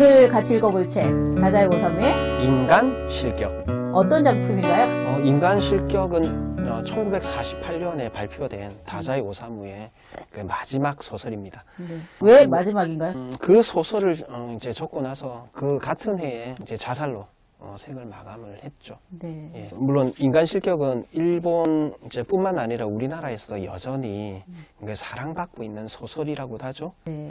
오늘 같이 읽어볼 책, 다자이 오사무의 인간 실격. 어떤 작품인가요? 인간 실격은 1948년에 발표된 다자이 오사무의 그 마지막 소설입니다. 네. 왜 마지막인가요? 그 소설을 이제 적고 나서 그 같은 해에 이제 자살로 생을 마감을 했죠. 네. 예, 물론 인간 실격은 일본 이제 뿐만 아니라 우리나라에서 여전히 사랑받고 있는 소설이라고도 하죠. 네.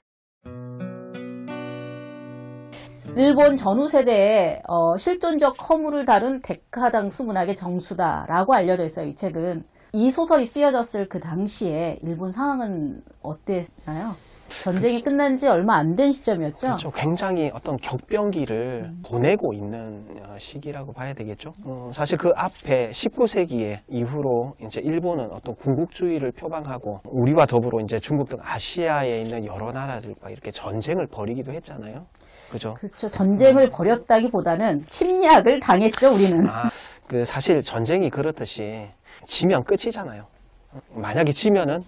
일본 전후 세대의 실존적 허물을 다룬 데카당수 문학의 정수다라고 알려져 있어요. 이 책은. 이 소설이 쓰여졌을 그 당시에 일본 상황은 어땠나요? 전쟁이 끝난 지 얼마 안 된 시점이었죠? 그렇죠. 굉장히 어떤 격변기를 보내고 있는 시기라고 봐야 되겠죠. 사실 그 앞에 19세기에 이후로 이제 일본은 어떤 군국주의를 표방하고 우리와 더불어 이제 중국 등 아시아에 있는 여러 나라들과 이렇게 전쟁을 벌이기도 했잖아요. 그죠? 그렇죠. 전쟁을 벌였다기보다는 침략을 당했죠, 우리는. 그 사실 전쟁이 그렇듯이 지면 끝이잖아요. 만약에 지면은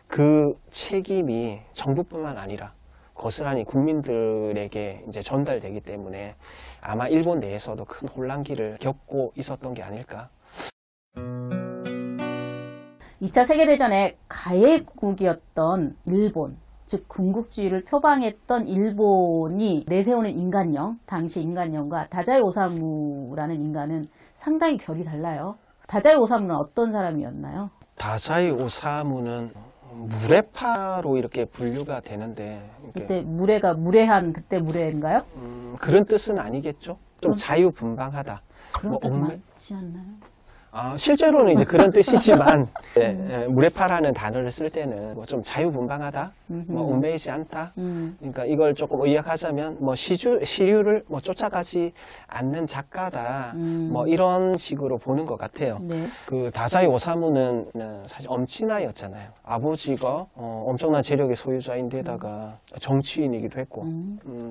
그 책임이 정부뿐만 아니라 고스란히 국민들에게 이제 전달되기 때문에 아마 일본 내에서도 큰 혼란기를 겪고 있었던 게 아닐까. 2차 세계대전의 가해국이었던 일본, 즉 군국주의를 표방했던 일본이 내세우는 인간형, 당시 인간형과 다자이 오사무라는 인간은 상당히 결이 달라요. 다자이 오사무는 어떤 사람이었나요? 다자이 오사무는 무례파로 이렇게 분류가 되는데 그때 무례가 무례한 그때 무례인가요? 그런 뜻은 아니겠죠. 좀 자유분방하다. 그런 뜻 맞지 않나요? 실제로는 이제 그런 뜻이지만 무례파라는 단어를 쓸 때는 좀 자유분방하다, 얽매이지 않다. 그러니까 이걸 조금 의역하자면 시류를 쫓아가지 않는 작가다. 이런 식으로 보는 것 같아요. 네. 그 다자이 오사무는 사실 엄친아였잖아요. 아버지가 엄청난 재력의 소유자인데다가 정치인이기도 했고,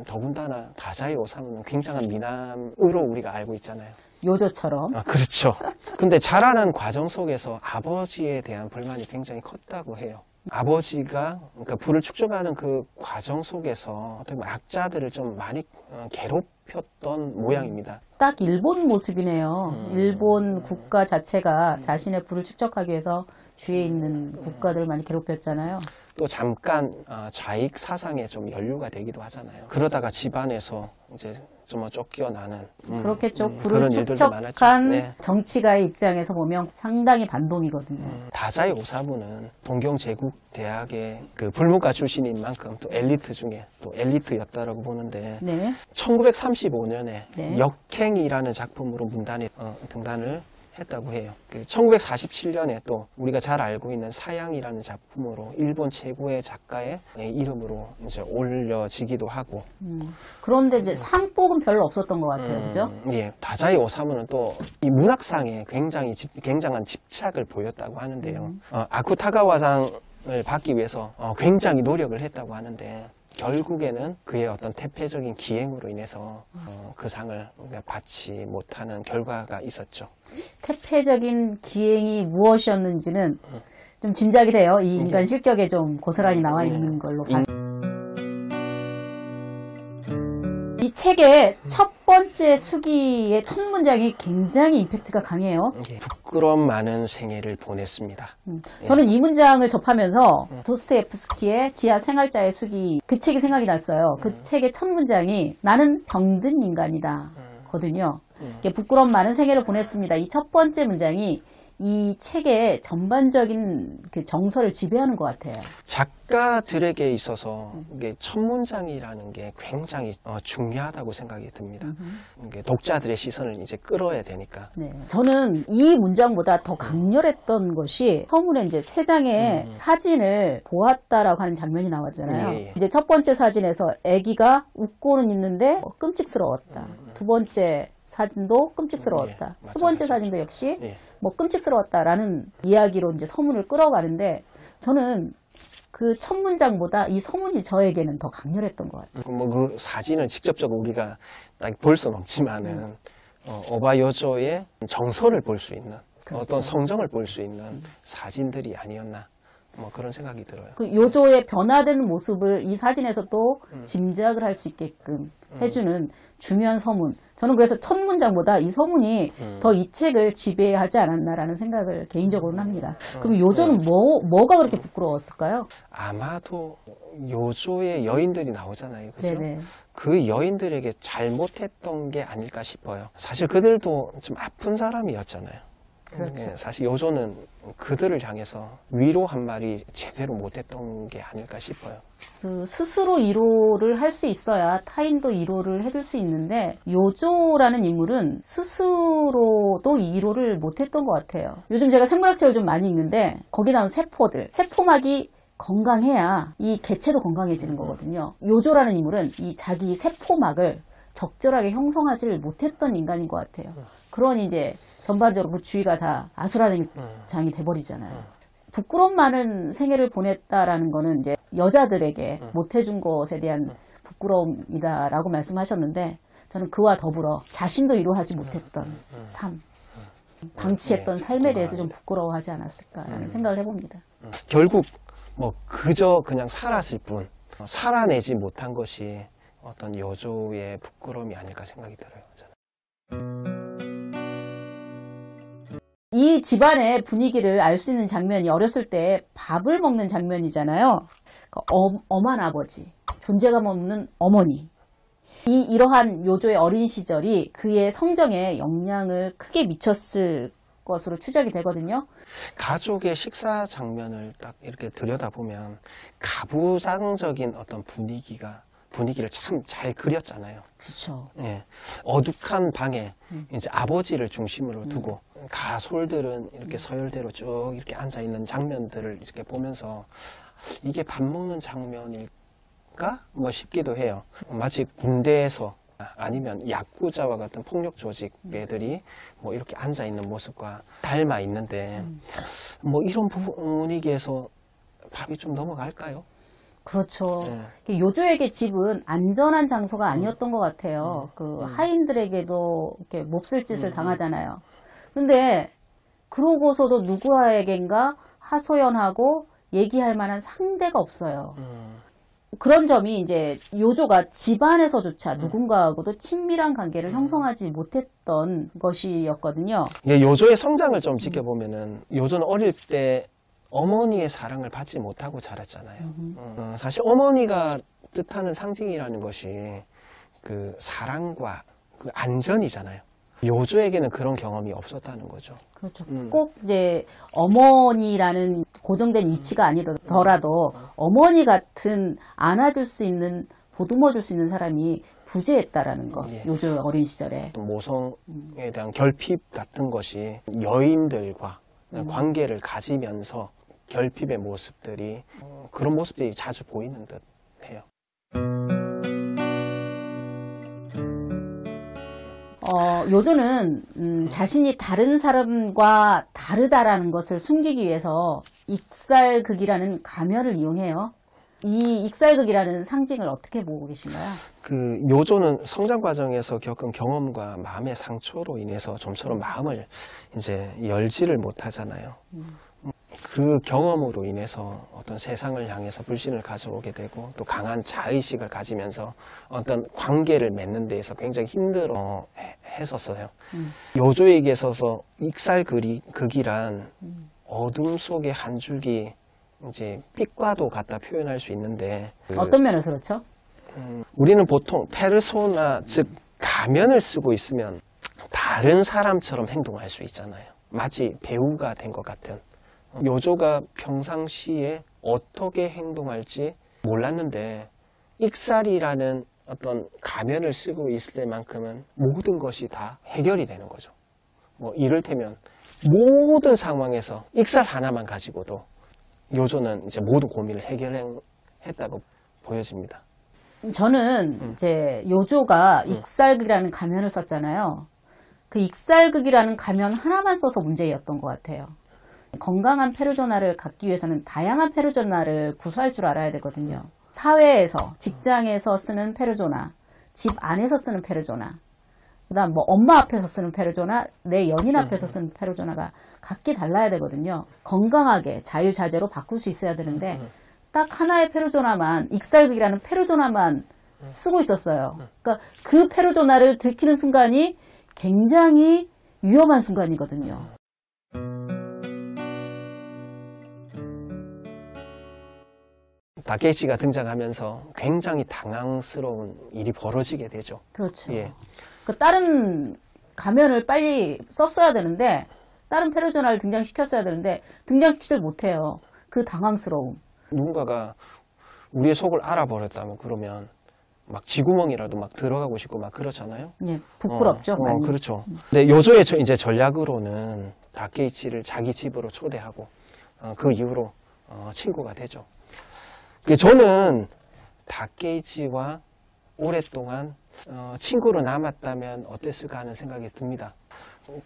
더군다나 다자이 오사무는 굉장한 미남으로 우리가 알고 있잖아요. 요조처럼. 그렇죠. 근데 자라는 과정 속에서 아버지에 대한 불만이 굉장히 컸다고 해요. 아버지가 그러니까 부를 축적하는 그 과정 속에서 어떻게 보면 악자들을 좀 많이 괴롭혔던 모양입니다. 딱 일본 모습이네요. 일본 국가 자체가 자신의 부를 축적하기 위해서 주위에 있는 국가들을 많이 괴롭혔잖아요. 또 잠깐 좌익 사상에 좀 연루가 되기도 하잖아요. 그러다가 집안에서 이제 좀 쫓겨나는 그렇겠죠. 부를 그런 일들도 축적한 많았죠. 네. 정치가의 입장에서 보면 상당히 반동이거든요. 다자이 오사무는 동경제국대학의 그 불문과 출신인 만큼 또 엘리트 중에 또 엘리트였다라고 보는데 네. 1935년에 네. 역행이라는 작품으로 문단에 등단을 했다고 해요. 1947년에 또 우리가 잘 알고 있는 사양이라는 작품으로 일본 최고의 작가의 이름으로 이제 올려지기도 하고. 그런데 이제 상복은 별로 없었던 것 같아요, 그죠? 예, 다자이 오사무는 또 이 문학상에 굉장한 집착을 보였다고 하는데요. 아쿠타가와상을 받기 위해서 굉장히 노력을 했다고 하는데. 결국에는 그의 어떤 태폐적인 기행으로 인해서 그 상을 받지 못하는 결과가 있었죠. 태폐적인 기행이 무엇이었는지는 좀 짐작이 돼요. 이 인간 실격에 좀 고스란히 나와 있는 걸로 봐서. 이 책의 첫 번째 수기의 첫 문장이 굉장히 임팩트가 강해요. 부끄럼 많은 생애를 보냈습니다. 저는 이 문장을 접하면서 도스토옙스키의 지하 생활자의 수기 그 책이 생각이 났어요. 그 책의 첫 문장이 나는 병든 인간이다 거든요. 부끄럼 많은 생애를 보냈습니다. 이 첫 번째 문장이 이 책의 전반적인 그 정서를 지배하는 것 같아요. 작가들에게 있어서 이게 첫 문장이라는 게 굉장히 중요하다고 생각이 듭니다. 이게 독자들의 시선을 이제 끌어야 되니까. 네. 저는 이 문장보다 더 강렬했던 것이 서문에 이제 세 장의 사진을 보았다라고 하는 장면이 나왔잖아요. 예. 이제 첫 번째 사진에서 아기가 웃고는 있는데 끔찍스러웠다. 두 번째 사진도 끔찍스러웠다. 세 번째 사진도 역시 끔찍스러웠다라는 이야기로 이제 서문을 끌어가는데 저는 그 첫 문장보다 이 서문이 저에게는 더 강렬했던 것 같아요. 그 사진을 직접적으로 우리가 딱 볼 수는 없지만은 오바요조의 정서를 볼 수 있는 그렇죠. 어떤 성정을 볼 수 있는 사진들이 아니었나 뭐 그런 생각이 들어요. 그 요조의 변화된 모습을 이 사진에서도 짐작을 할 수 있게끔 해주는 주면 서문. 저는 그래서 첫 문장보다 이 서문이 더 이 책을 지배하지 않았나라는 생각을 개인적으로는 합니다. 그럼 요조는 뭐가 그렇게 부끄러웠을까요? 아마도 요조의 여인들이 나오잖아요. 그죠? 네네. 그 여인들에게 잘못했던 게 아닐까 싶어요. 사실 그들도 좀 아픈 사람이었잖아요. 그렇죠. 네, 사실 요조는 그들을 향해서 위로 한 말이 제대로 못했던 게 아닐까 싶어요. 그 스스로 위로를 할 수 있어야 타인도 위로를 해줄 수 있는데 요조라는 인물은 스스로도 위로를 못했던 것 같아요. 요즘 제가 생물학책을 좀 많이 읽는데 거기 나온 세포막이 건강해야 이 개체도 건강해지는 거거든요. 요조라는 인물은 이 자기 세포막을 적절하게 형성하지를 못했던 인간인 것 같아요. 그러니 이제 전반적으로 그 주위가 다 아수라장이 돼버리잖아요. 부끄럼 많은 생애를 보냈다라는 거는 이제 여자들에게 못해준 것에 대한 부끄러움이다라고 말씀하셨는데 저는 그와 더불어 자신도 위로하지 못했던 삶, 방치했던 삶에 대해서 좀 부끄러워하지 않았을까라는 생각을 해봅니다. 결국 뭐 그저 그냥 살았을 뿐 살아내지 못한 것이 어떤 요조의 부끄러움이 아닐까 생각이 들어요. 저는. 이 집안의 분위기를 알 수 있는 장면이 어렸을 때 밥을 먹는 장면이잖아요. 엄한 아버지, 존재감 없는 어머니. 이러한 요조의 어린 시절이 그의 성정에 영향을 크게 미쳤을 것으로 추정이 되거든요. 가족의 식사 장면을 딱 이렇게 들여다보면 가부장적인 어떤 분위기를 참 잘 그렸잖아요. 그렇죠. 예. 어둑한 방에 이제 아버지를 중심으로 두고 가솔들은 이렇게 서열대로 쭉 이렇게 앉아 있는 장면들을 이렇게 보면서 이게 밥 먹는 장면일까? 뭐 싶기도 해요. 마치 군대에서 아니면 야쿠자와 같은 폭력 조직 애들이 뭐 이렇게 앉아 있는 모습과 닮아 있는데 뭐 이런 분위기에서 밥이 좀 넘어갈까요? 그렇죠. 요조에게 집은 안전한 장소가 아니었던 것 같아요. 그 하인들에게도 이렇게 몹쓸 짓을 당하잖아요. 근데 그러고서도 누구에겐가 하소연하고 얘기할 만한 상대가 없어요. 그런 점이 이제 요조가 집안에서조차 누군가하고도 친밀한 관계를 형성하지 못했던 것이었거든요. 요조의 성장을 좀 지켜보면은 요조는 어릴 때 어머니의 사랑을 받지 못하고 자랐잖아요. 사실 어머니가 뜻하는 상징이라는 것이 그 사랑과 그 안전이잖아요. 요조에게는 그런 경험이 없었다는 거죠. 그렇죠. 꼭 이제 어머니라는 고정된 위치가 아니더라도 어머니 같은 안아줄 수 있는, 보듬어줄 수 있는 사람이 부재했다라는 거. 예. 요조 어린 시절에. 모성에 대한 결핍 같은 것이 여인들과 관계를 가지면서 결핍의 모습들이 그런 모습들이 자주 보이는 듯 해요. 요조는 자신이 다른 사람과 다르다라는 것을 숨기기 위해서 익살극이라는 가면을 이용해요. 이 익살극이라는 상징을 어떻게 보고 계신가요? 그 요조는 성장 과정에서 겪은 경험과 마음의 상처로 인해서 좀처럼 마음을 이제 열지를 못하잖아요. 그 경험으로 인해서 어떤 세상을 향해서 불신을 가져오게 되고 또 강한 자의식을 가지면서 어떤 관계를 맺는 데에서 굉장히 힘들어 했었어요. 요조에게 있어서 익살극이란 어둠 속의 한 줄기 이제 빛과도 같다 표현할 수 있는데 어떤 면에서 그렇죠? 우리는 보통 페르소나 즉 가면을 쓰고 있으면 다른 사람처럼 행동할 수 있잖아요. 마치 배우가 된 것 같은. 요조가 평상시에 어떻게 행동할지 몰랐는데 익살이라는 어떤 가면을 쓰고 있을 때만큼은 모든 것이 다 해결이 되는 거죠. 뭐 이를테면 모든 상황에서 익살 하나만 가지고도 요조는 이제 모든 고민을 해결했다고 보여집니다. 저는 이제 요조가 익살극이라는 가면을 썼잖아요. 그 익살극이라는 가면 하나만 써서 문제였던 것 같아요. 건강한 페르소나를 갖기 위해서는 다양한 페르소나를 구사할 줄 알아야 되거든요. 사회에서, 직장에서 쓰는 페르소나, 집 안에서 쓰는 페르소나, 그다음 뭐 엄마 앞에서 쓰는 페르소나, 내 연인 앞에서 쓰는 페르소나가 각기 달라야 되거든요. 건강하게 자유자재로 바꿀 수 있어야 되는데 딱 하나의 페르소나만, 익살극이라는 페르소나만 쓰고 있었어요. 그러니까 그 페르소나를 들키는 순간이 굉장히 위험한 순간이거든요. 다케이치가 등장하면서 굉장히 당황스러운 일이 벌어지게 되죠. 그렇죠. 예. 그 다른 가면을 빨리 썼어야 되는데, 다른 페르소나를 등장시켰어야 되는데 등장시키질 못해요. 그 당황스러움. 누군가가 우리의 속을 알아버렸다면 그러면 막 쥐구멍이라도 막 들어가고 싶고 막 그렇잖아요. 예, 부끄럽죠. 많이. 그렇죠. 근데 요조의 이제 전략으로는 다케이치를 자기 집으로 초대하고 그 이후로 친구가 되죠. 저는 다케이치와 오랫동안 친구로 남았다면 어땠을까 하는 생각이 듭니다.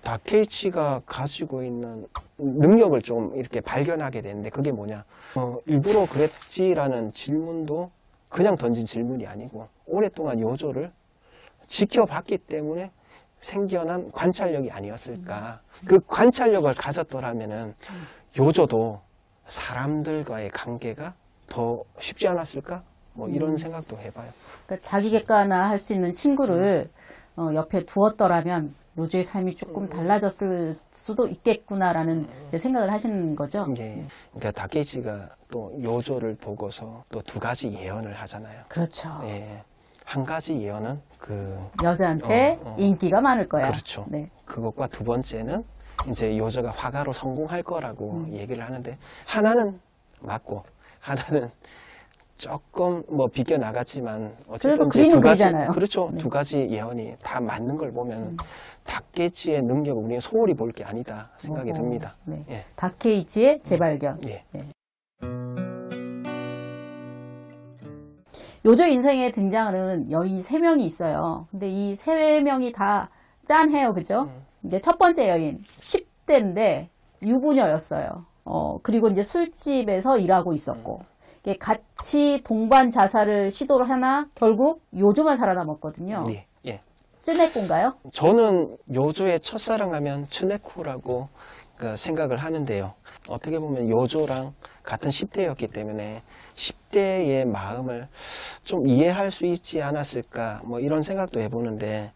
다케이치가 가지고 있는 능력을 좀 이렇게 발견하게 되는데 그게 뭐냐, 일부러 그랬지라는 질문도 그냥 던진 질문이 아니고 오랫동안 요조를 지켜봤기 때문에 생겨난 관찰력이 아니었을까. 그 관찰력을 가졌더라면은 요조도 사람들과의 관계가 더 쉽지 않았을까? 뭐 이런 생각도 해봐요. 그러니까 자기 객관화 할 수 있는 친구를 옆에 두었더라면 요조의 삶이 조금 달라졌을 수도 있겠구나라는 이제 생각을 하시는 거죠. 예. 그러니까 다케이치가 또 요조를 보고서 또 두 가지 예언을 하잖아요. 그렇죠. 예. 한 가지 예언은 여자한테 인기가 많을 거야. 그렇죠. 네. 그것과 두 번째는 이제 요조가 화가로 성공할 거라고 얘기를 하는데, 하나는 맞고 하나는 조금 뭐 비껴 나갔지만 그래도 어쨌든 그림은 그리잖아요. 그렇죠. 네. 두 가지 예언이 다 맞는 걸 보면 다케이치의 능력을 우리는 소홀히 볼 게 아니다 생각이 듭니다. 네. 예. 다케이치의 재발견. 예. 네. 요조 인생에 등장하는 여인이 3명이 있어요. 근데 이 3명이 다 짠해요. 그죠? 이제 첫 번째 여인, 10대인데 유부녀였어요. 그리고 이제 술집에서 일하고 있었고, 이게 같이 동반 자살을 시도를 하나 결국 요조만 살아남았거든요. 예. 예. 쯔네꼬인가요? 저는 요조의 첫사랑하면 츠네코라고 생각을 하는데요. 어떻게 보면 요조랑 같은 10대였기 때문에 10대의 마음을 좀 이해할 수 있지 않았을까, 뭐 이런 생각도 해보는데,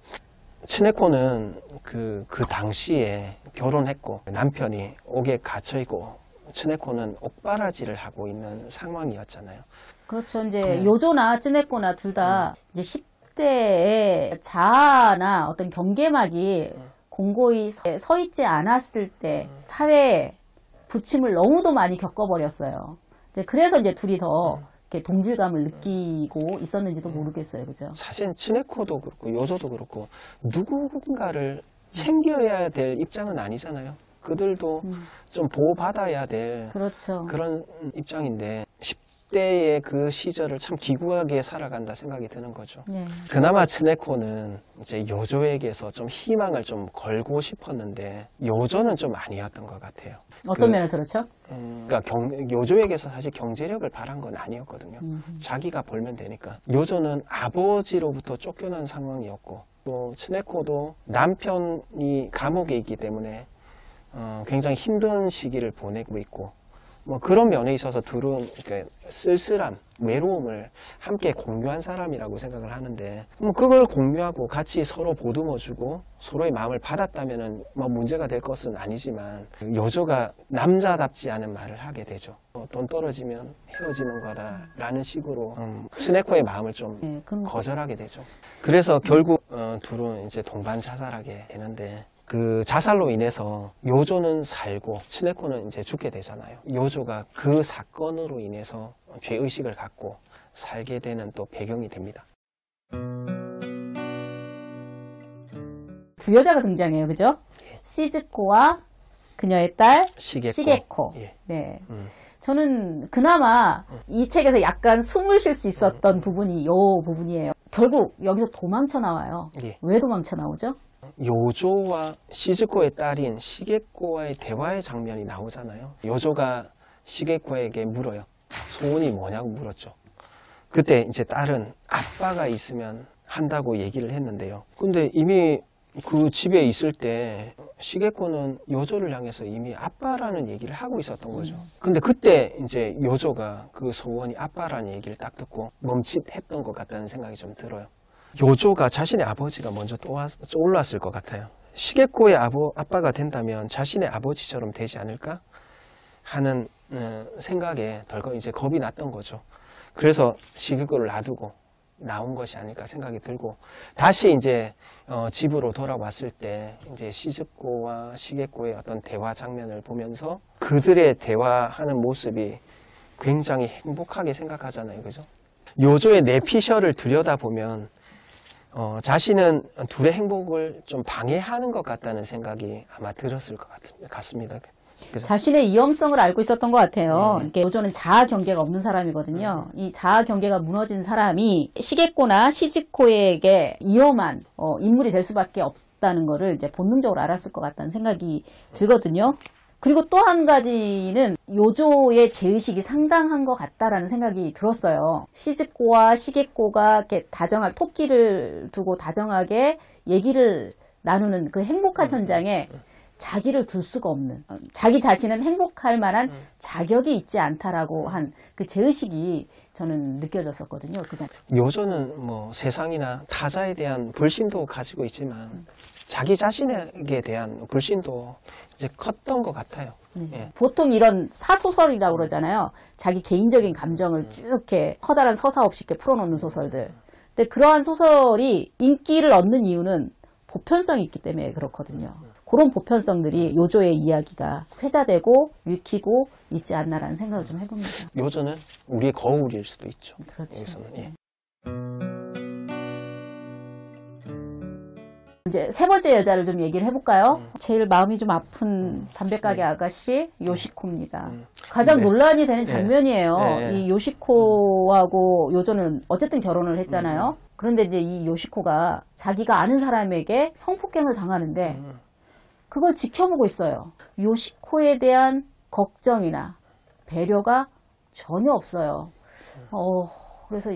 츠네코는 그 당시에 결혼했고 남편이 옥에 갇혀있고 츠네코는 옥바라지를 하고 있는 상황이었잖아요. 그렇죠. 이제 요조나 쯔네꼬나 둘 다 이제 10대의 자아나 어떤 경계막이 공고히 서 있지 않았을 때 사회에 부침을 너무도 많이 겪어버렸어요. 이제 그래서 이제 둘이 더 이렇게 동질감을 느끼고 있었는지도 모르겠어요. 그죠? 사실 츠네코도 그렇고 요조도 그렇고 누군가를 챙겨야 될 입장은 아니잖아요. 그들도 좀 보호받아야 될 그렇죠. 그런 입장인데 10대의 그 시절을 참 기구하게 살아간다 생각이 드는 거죠. 예. 그나마 츠네코는 이제 요조에게서 좀 희망을 좀 걸고 싶었는데 요조는 좀 아니었던 것 같아요. 어떤 면에서 그렇죠? 그러니까 요조에게서 사실 경제력을 바란 건 아니었거든요. 자기가 벌면 되니까. 요조는 아버지로부터 쫓겨난 상황이었고, 또 츠네코도 남편이 감옥에 있기 때문에 굉장히 힘든 시기를 보내고 있고, 뭐 그런 면에 있어서 둘은 이렇게 쓸쓸함, 외로움을 함께 공유한 사람이라고 생각을 하는데, 그걸 공유하고 같이 서로 보듬어주고 서로의 마음을 받았다면은 뭐 문제가 될 것은 아니지만, 요조가 남자답지 않은 말을 하게 되죠. 돈 떨어지면 헤어지는 거다라는 식으로 츠네코의 마음을 좀 예, 거절하게 되죠. 그래서 결국 둘은 이제 동반 자살하게 되는데, 그 자살로 인해서 요조는 살고 츠네코는 이제 죽게 되잖아요. 요조가 그 사건으로 인해서 죄의식을 갖고 살게 되는 또 배경이 됩니다. 두 여자가 등장해요. 그죠? 시즈코와 그녀의 딸 시게코. 예. 네. 저는 그나마 이 책에서 약간 숨을 쉴 수 있었던 부분이 이 부분이에요. 결국 여기서 도망쳐 나와요. 예. 왜 도망쳐 나오죠? 요조와 시즈코의 딸인 시게코와의 대화의 장면이 나오잖아요. 요조가 시게코에게 물어요. 소원이 뭐냐고 물었죠. 그때 이제 딸은 아빠가 있으면 한다고 얘기를 했는데요. 근데 이미 그 집에 있을 때 시게코는 요조를 향해서 이미 아빠라는 얘기를 하고 있었던 거죠. 근데 그때 이제 요조가 그 소원이 아빠라는 얘기를 딱 듣고 멈칫했던 것 같다는 생각이 좀 들어요. 요조가 자신의 아버지가 먼저 떠올랐을 것 같아요. 시게코의 아빠가 된다면 자신의 아버지처럼 되지 않을까 하는 생각에 덜컥 이제 겁이 났던 거죠. 그래서 시게코를 놔두고 나온 것이 아닐까 생각이 들고, 다시 이제 집으로 돌아왔을 때 이제 시즈코와 시게코의 어떤 대화 장면을 보면서 그들의 대화하는 모습이 굉장히 행복하게 생각하잖아요, 그죠? 요조의 내피셜을 들여다보면 자신은 둘의 행복을 좀 방해하는 것 같다는 생각이 아마 들었을 것 같습니다. 그죠? 자신의 위험성을 알고 있었던 것 같아요. 이게 요조는 자아 경계가 없는 사람이거든요. 이 자아 경계가 무너진 사람이 시게코나 시즈코에게 위험한 인물이 될 수밖에 없다는 거를 이제 본능적으로 알았을 것 같다는 생각이 들거든요. 그리고 또 한 가지는 요조의 제의식이 상당한 것 같다라는 생각이 들었어요. 시즈코와 시게코가 이렇게 토끼를 두고 다정하게 얘기를 나누는 그 행복한 현장에 자기를 둘 수가 없는, 자기 자신은 행복할 만한 자격이 있지 않다라고 한 그 제의식이 저는 느껴졌었거든요. 그냥 요조는 뭐 세상이나 타자에 대한 불신도 가지고 있지만 자기 자신에게 대한 불신도 이제 컸던 것 같아요. 예. 보통 이런 사소설이라고 그러잖아요. 자기 개인적인 감정을 쭉 이렇게 커다란 서사 없이 이렇게 풀어놓는 소설들. 근데 그러한 소설이 인기를 얻는 이유는 보편성이 있기 때문에 그렇거든요. 그런 보편성들이 요조의 이야기가 회자되고 읽히고 있지 않나라는 생각을 좀 해봅니다. 요조는 우리의 거울일 수도 있죠. 그렇죠. 여기서는, 예. 이제 세 번째 여자를 좀 얘기를 해볼까요? 제일 마음이 좀 아픈 담배가게 아가씨 요시코입니다. 가장 네. 논란이 되는 장면이에요. 네. 이 요시코하고 요조는 어쨌든 결혼을 했잖아요. 그런데 이제 이 요시코가 자기가 아는 사람에게 성폭행을 당하는데 그걸 지켜보고 있어요. 요시코에 대한 걱정이나 배려가 전혀 없어요. 그래서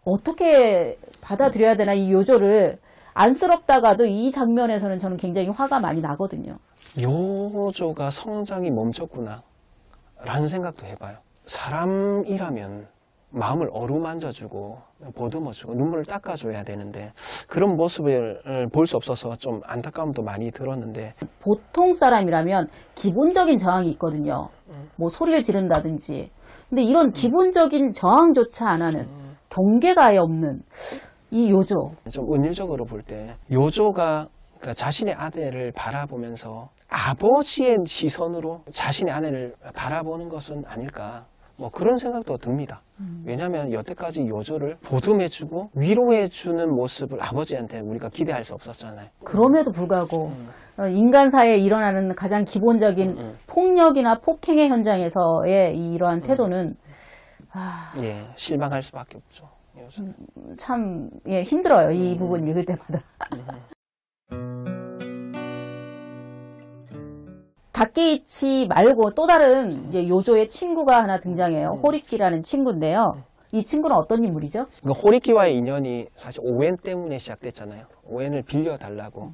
어떻게 받아들여야 되나, 이 요조를. 안쓰럽다가도 이 장면에서는 저는 굉장히 화가 많이 나거든요. 요조가 성장이 멈췄구나 라는 생각도 해봐요. 사람이라면 마음을 어루만져주고 보듬어주고 눈물을 닦아줘야 되는데 그런 모습을 볼 수 없어서 좀 안타까움도 많이 들었는데, 보통 사람이라면 기본적인 저항이 있거든요. 뭐 소리를 지른다든지. 근데 이런 기본적인 저항조차 안 하는, 경계가 아예 없는 이 요조. 좀 은유적으로 볼 때 요조가 그러니까 자신의 아내를 바라보면서 아버지의 시선으로 자신의 아내를 바라보는 것은 아닐까, 뭐 그런 생각도 듭니다. 왜냐하면 여태까지 요조를 보듬해주고 위로해주는 모습을 아버지한테 우리가 기대할 수 없었잖아요. 그럼에도 불구하고 인간사회에 일어나는 가장 기본적인 폭력이나 폭행의 현장에서의 이러한 태도는 예, 실망할 수밖에 없죠. 참 힘들어요. 이 부분 읽을 때마다. 다케이치 말고 또 다른 이제 요조의 친구가 하나 등장해요. 호리키라는 친구인데요. 이 친구는 어떤 인물이죠? 그러니까 호리키와의 인연이 사실 오웬 때문에 시작됐잖아요. 오웬을 빌려달라고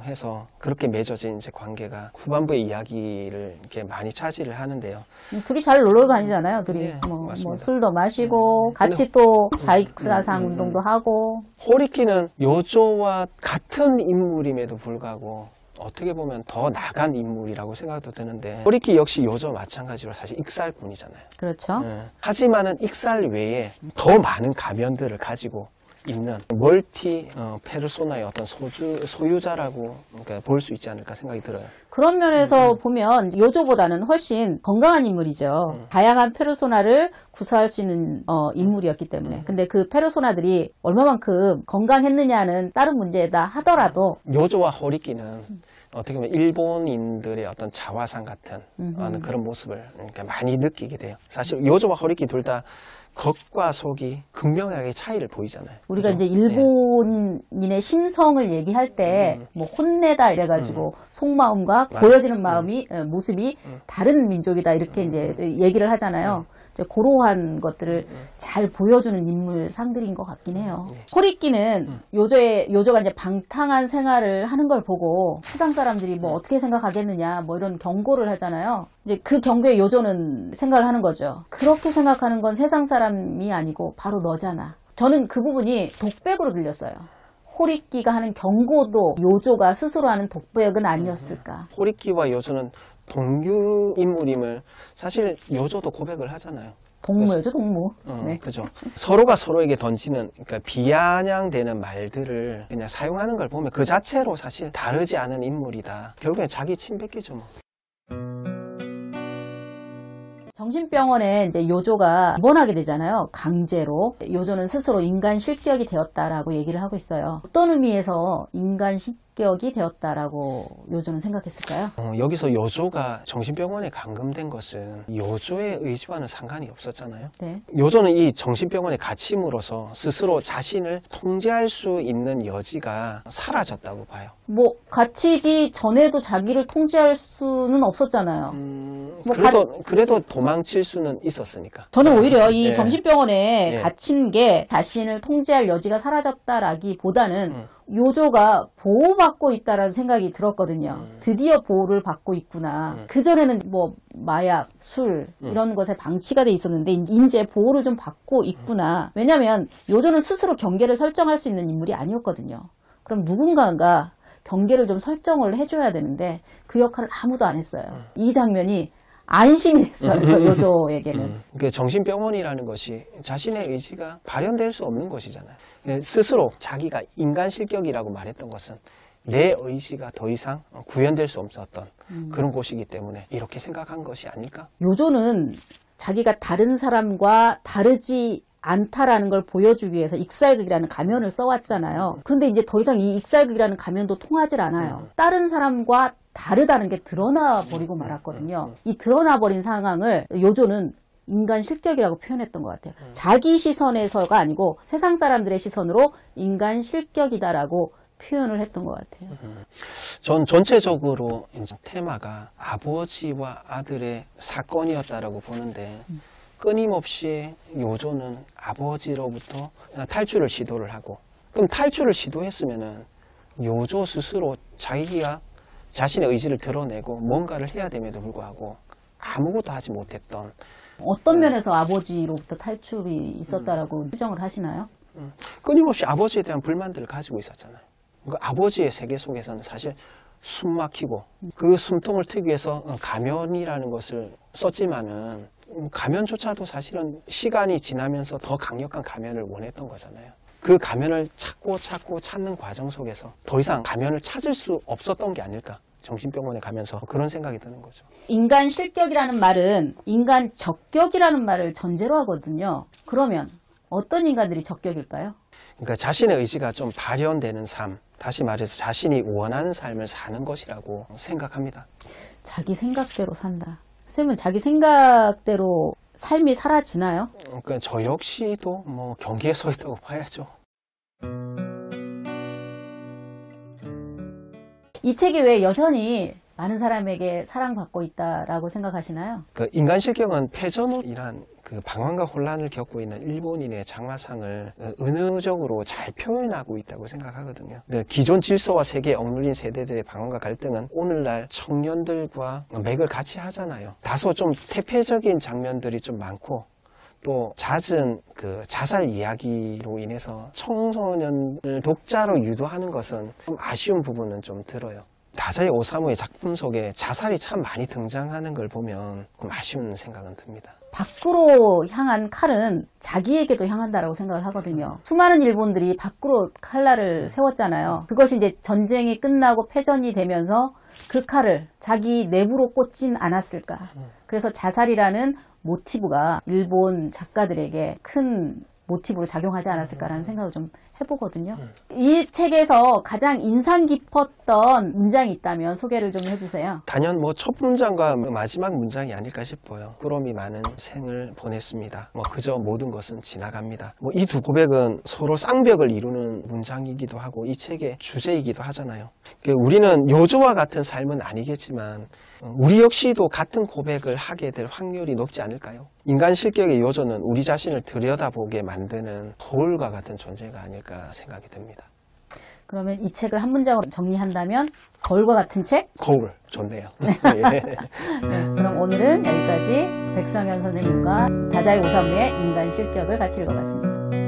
해서 그렇게 맺어진 이제 관계가 후반부의 이야기를 이렇게 많이 차지를 하는데요. 둘이 잘 놀러 다니잖아요. 둘이 네, 뭐 맞습니다. 술도 마시고 같이 또 자익사상 운동도 하고. 호리키는 요조와 같은 인물임에도 불구하고 어떻게 보면 더 나간 인물이라고 생각도 드는데, 호리키 역시 요조 마찬가지로 사실 익살꾼이잖아요. 그렇죠. 하지만은 익살 외에 더 많은 가면들을 가지고 있는 멀티 페르소나의 어떤 소유자라고 볼 수 있지 않을까 생각이 들어요. 그런 면에서 보면 요조보다는 훨씬 건강한 인물이죠. 다양한 페르소나를 구사할 수 있는 인물이었기 때문에. 근데 그 페르소나들이 얼마만큼 건강했느냐는 다른 문제다 하더라도 요조와 호리키는 어떻게 보면 일본인들의 어떤 자화상 같은 그런 모습을 이렇게 많이 느끼게 돼요. 사실 요조와 호리키 둘 다 겉과 속이 극명하게 차이를 보이잖아요. 우리가 그죠? 이제 일본인의 심성을 얘기할 때 뭐 혼내다 이래가지고 속마음과 맞아요. 보여지는 마음이 모습이 다른 민족이다 이렇게 이제 얘기를 하잖아요. 이제 그러한 것들을 잘 보여주는 인물 상들인 것 같긴 해요. 호리끼는 요조가 이제 방탕한 생활을 하는 걸 보고 세상 사람들이 뭐 어떻게 생각하겠느냐 뭐 이런 경고를 하잖아요. 이제 그 경고에 요조는 생각을 하는 거죠. 그렇게 생각하는 건 세상 사람이 아니고 바로 너잖아. 저는 그 부분이 독백으로 들렸어요. 호리끼가 하는 경고도 요조가 스스로 하는 독백은 아니었을까. 호리끼와 요조는 동류 인물임을 사실 요조도 고백을 하잖아요. 동무였죠, 동무. 네. 그죠. 서로가 서로에게 던지는, 그러니까 비아냥되는 말들을 그냥 사용하는 걸 보면 그 자체로 사실 다르지 않은 인물이다. 결국엔 자기 친백기죠, 뭐. 정신병원에 이제 요조가 입원하게 되잖아요. 강제로. 요조는 스스로 인간 실격이 되었다라고 얘기를 하고 있어요. 어떤 의미에서 인간 실격이 되었다라고 요조는 생각했을까요? 여기서 요조가 정신병원에 감금된 것은 요조의 의지와는 상관이 없었잖아요. 네. 요조는 이 정신병원에 갇힘으로써 스스로 자신을 통제할 수 있는 여지가 사라졌다고 봐요. 뭐 갇히기 전에도 자기를 통제할 수는 없었잖아요. 뭐 그래도 도망칠 수는 있었으니까. 저는 오히려 이 네. 정신병원에 네. 갇힌 게 자신을 통제할 여지가 사라졌다라기보다는 요조가 보호받고 있다라는 생각이 들었거든요. 드디어 보호를 받고 있구나. 그전에는 뭐 마약, 술 이런 것에 방치가 돼 있었는데 이제 보호를 좀 받고 있구나. 왜냐하면 요조는 스스로 경계를 설정할 수 있는 인물이 아니었거든요. 그럼 누군가가 경계를 좀 설정을 해줘야 되는데 그 역할을 아무도 안 했어요. 이 장면이 안심이 됐어요. 요조에게는. 그 정신병원이라는 것이 자신의 의지가 발현될 수 없는 것이잖아요. 스스로 자기가 인간 실격이라고 말했던 것은 내 의지가 더 이상 구현될 수 없었던 그런 곳이기 때문에 이렇게 생각한 것이 아닐까? 요조는 자기가 다른 사람과 다르지 않다라는 걸 보여주기 위해서 익살극이라는 가면을 써왔잖아요. 그런데 이제 더 이상 이 익살극이라는 가면도 통하질 않아요. 다른 사람과 다르다는 게 드러나 버리고 말았거든요. 이 드러나 버린 상황을 요조는 인간 실격이라고 표현했던 것 같아요. 자기 시선에서가 아니고 세상 사람들의 시선으로 인간 실격이다라고 표현을 했던 것 같아요. 전 전체적으로 이제 테마가 아버지와 아들의 사건이었다라고 보는데 끊임없이 요조는 아버지로부터 탈출을 시도를 하고, 그럼 탈출을 시도했으면은 요조 스스로 자기가 자신의 의지를 드러내고 뭔가를 해야 됨에도 불구하고 아무것도 하지 못했던. 어떤 면에서 아버지로부터 탈출이 있었다라고 추정을 하시나요? 끊임없이 아버지에 대한 불만들을 가지고 있었잖아요. 그러니까 아버지의 세계 속에서는 사실 숨 막히고 그 숨통을 트기 위해서 가면이라는 것을 썼지만은 가면조차도 사실은 시간이 지나면서 더 강력한 가면을 원했던 거잖아요. 그 가면을 찾고 찾는 과정 속에서 더 이상 가면을 찾을 수 없었던 게 아닐까. 정신병원에 가면서 그런 생각이 드는 거죠. 인간 실격이라는 말은 인간 적격이라는 말을 전제로 하거든요. 그러면 어떤 인간들이 적격일까요? 그러니까 자신의 의지가 좀 발현되는 삶, 다시 말해서 자신이 원하는 삶을 사는 것이라고 생각합니다. 자기 생각대로 산다. 선생님은 자기 생각대로 삶이 사라지나요? 그러니까 저 역시도 뭐 경계에 서 있다고 봐야죠. 이 책이 왜 여전히 많은 사람에게 사랑받고 있다라고 생각하시나요? 그 인간 실격은 패전이란 그 방황과 혼란을 겪고 있는 일본인의 장화상을 은유적으로 잘 표현하고 있다고 생각하거든요. 기존 질서와 세계에 억눌린 세대들의 방황과 갈등은 오늘날 청년들과 맥을 같이 하잖아요. 다소 좀 태폐적인 장면들이 좀 많고 또 잦은 그 자살 이야기로 인해서 청소년을 독자로 유도하는 것은 좀 아쉬운 부분은 좀 들어요. 다자이 오사무의 작품 속에 자살이 참 많이 등장하는 걸 보면 좀 아쉬운 생각은 듭니다. 밖으로 향한 칼은 자기에게도 향한다라고 생각을 하거든요. 수많은 일본들이 밖으로 칼날을 세웠잖아요. 그것이 이제 전쟁이 끝나고 패전이 되면서 그 칼을 자기 내부로 꽂진 않았을까. 그래서 자살이라는 모티브가 일본 작가들에게 큰 모티브로 작용하지 않았을까라는 생각을 좀 해보거든요. 이 책에서 가장 인상 깊었던 문장이 있다면 소개를 좀 해주세요. 단연 뭐 첫 문장과 마지막 문장이 아닐까 싶어요. 부끄러움이 많은 생을 보냈습니다. 뭐 그저 모든 것은 지나갑니다. 뭐 이 두 고백은 서로 쌍벽을 이루는 문장이기도 하고 이 책의 주제이기도 하잖아요. 우리는 요조와 같은 삶은 아니겠지만 우리 역시도 같은 고백을 하게 될 확률이 높지 않을까요? 인간 실격의 요조는 우리 자신을 들여다보게 만드는 거울과 같은 존재가 아닐까 생각이 듭니다. 그러면 이 책을 한 문장으로 정리한다면 거울과 같은 책? 거울 좋네요. 네, 그럼 오늘은 여기까지 백성현 선생님과 다자이 오사무의 인간 실격을 같이 읽어봤습니다.